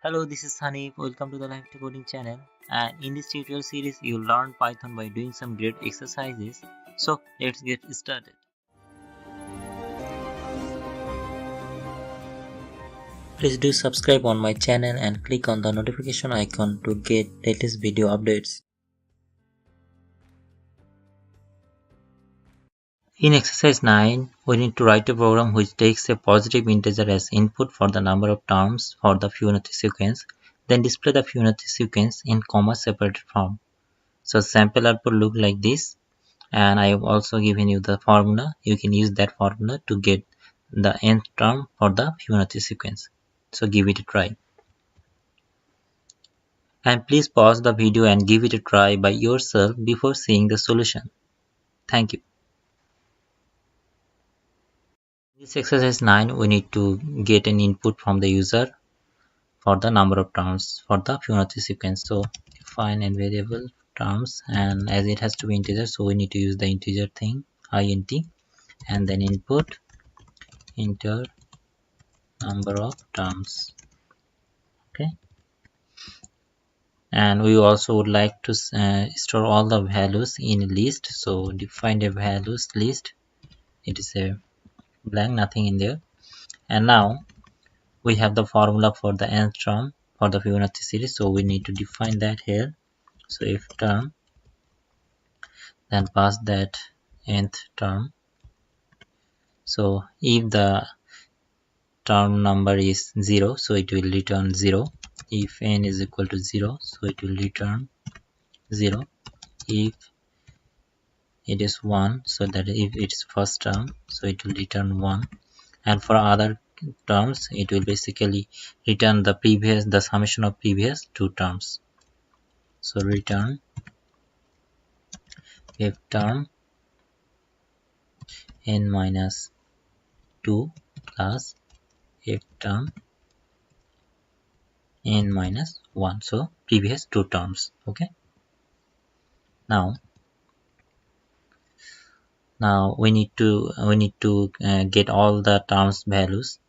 Hello, this is Hanif. Welcome to the Live Coding channel. And in this tutorial series, you'll learn Python by doing some great exercises. So let's get started. Please do subscribe on my channel and click on the notification icon to get latest video updates. In exercise 9, we need to write a program which takes a positive integer as input for the number of terms for the Fibonacci sequence, then display the Fibonacci sequence in comma separated form. So sample output look like this, and I have also given you the formula. You can use that formula to get the nth term for the Fibonacci sequence. So give it a try. And please pause the video and give it a try by yourself before seeing the solution. Thank you. This exercise 9, we need to get an input from the user for the number of terms for the Fibonacci sequence. So define a variable terms, and as it has to be integer, so we need to use the integer thing int, and then input enter number of terms. Okay, and we also would like to store all the values in a list. So define a values list. It is a blank, nothing in there. And now we have the formula for the nth term for the Fibonacci series, so we need to define that here. So if term, then pass that nth term. So if the term number is 0, so it will return 0. If n is equal to 0, so it will return 0. If it is 1, so that if it's first term, so it will return 1. And for other terms, it will basically return the summation of previous two terms. So return if term n minus 2 plus if term n minus 1, so previous two terms. Okay, now we need to get all the terms values.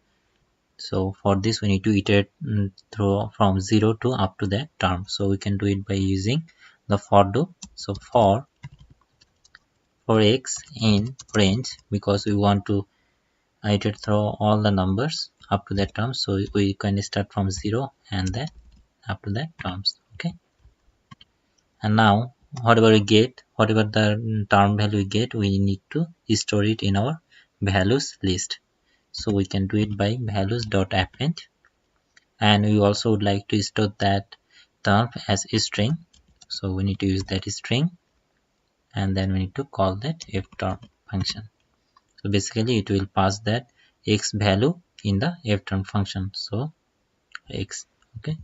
So for this we need to iterate through from 0 to up to that term. So we can do it by using the for loop. So for x in range, because we want to iterate through all the numbers up to that term, so we can start from 0 and then up to that terms. Okay, and now whatever the term value we get, we need to store it in our values list. So we can do it by values.append, and we also would like to store that term as a string. So we need to use that string, and then we need to call that fterm function. So basically it will pass that x value in the fterm function. So x. Okay,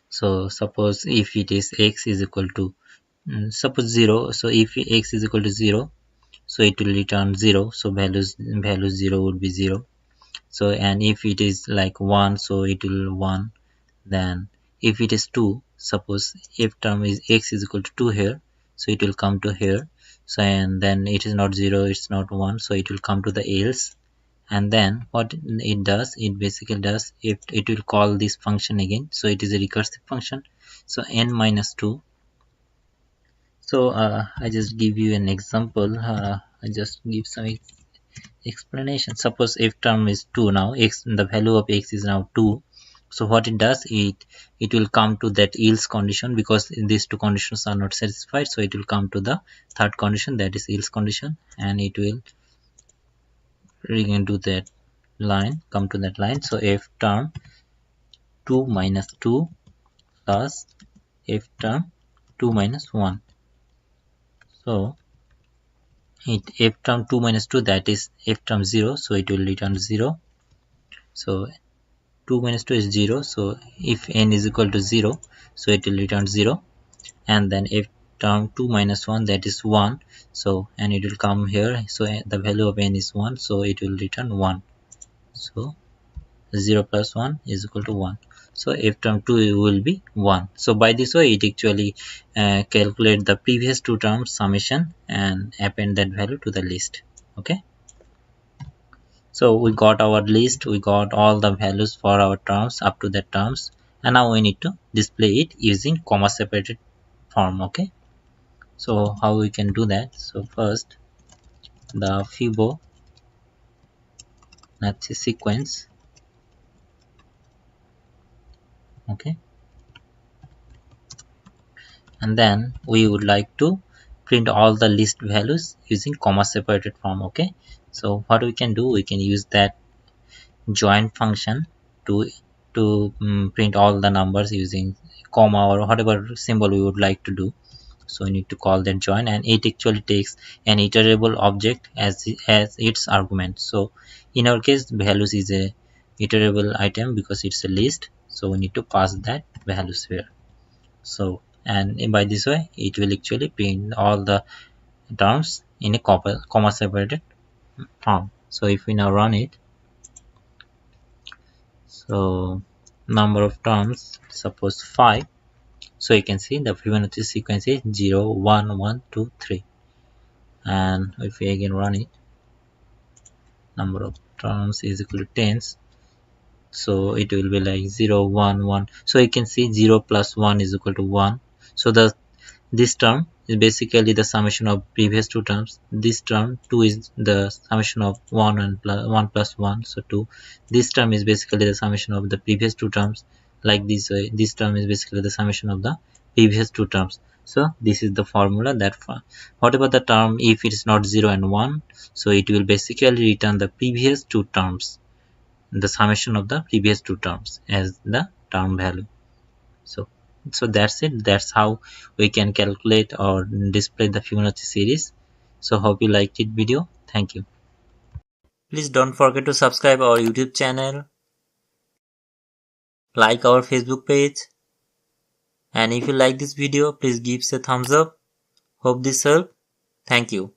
so suppose if it is x is equal to suppose 0, so if x is equal to 0, so it will return 0. So value 0 would be 0. So and if it is like 1, so it will 1. Then if it is 2, suppose if term is x is equal to 2 here, so it will come to here. So and then it is not 0, it's not 1, so it will come to the else. And then what it does, it basically does, if it will call this function again. So it is a recursive function. So n minus 2. So I just give you an example. I just give some explanation. Suppose if term is 2, now x, the value of x is now 2. So what it does, it will come to that else condition, because these two conditions are not satisfied. So it will come to the third condition, that is else condition, and it will do that line, come to that line. So if term 2 minus 2 plus if term 2 minus 1. So if term 2 minus 2, that is if term 0, so it will return 0. So 2 minus 2 is 0. So if n is equal to 0, so it will return 0. And then if term 2 minus 1, that is 1. So and it will come here. So the value of n is 1. So it will return 1. So 0 plus 1 is equal to 1. So if term 2 will be 1. So by this way it actually calculate the previous two terms summation and append that value to the list. Okay, So we got our list, we got all the values for our terms up to the terms, and now we need to display it using comma separated form. Okay, so how we can do that? So first the Fibonacci sequence. Okay, and then we would like to print all the list values using comma separated form. Okay, so what we can do, we can use that join function to print all the numbers using comma or whatever symbol we would like to do. So we need to call that join, and it actually takes an iterable object as its argument. So in our case values is a iterable item because it's a list, so we need to pass that values here. So and by this way it will actually print all the terms in a comma separated form. So if we now run it, so number of terms, suppose 5. So you can see the Fibonacci sequence is 0 1 1 2 3, and if we again run it, number of terms is equal to tens, so it will be like 0 1 1. So you can see 0 plus 1 is equal to 1. So this term is basically the summation of previous two terms. This term 2 is the summation of 1 and 1 plus 1, so 2. This term is basically the summation of the previous two terms, like this way. This term is basically the summation of the previous two terms. So this is the formula that whatever the term, if it is not 0 and 1, so it will basically return the previous two terms, the summation of the previous two terms as the term value. So that's it. That's how we can calculate or display the Fibonacci series. So hope you liked it video. Thank you. Please don't forget to subscribe our YouTube channel, like our Facebook page, and if you like this video, please give us a thumbs up. Hope this helped. Thank you.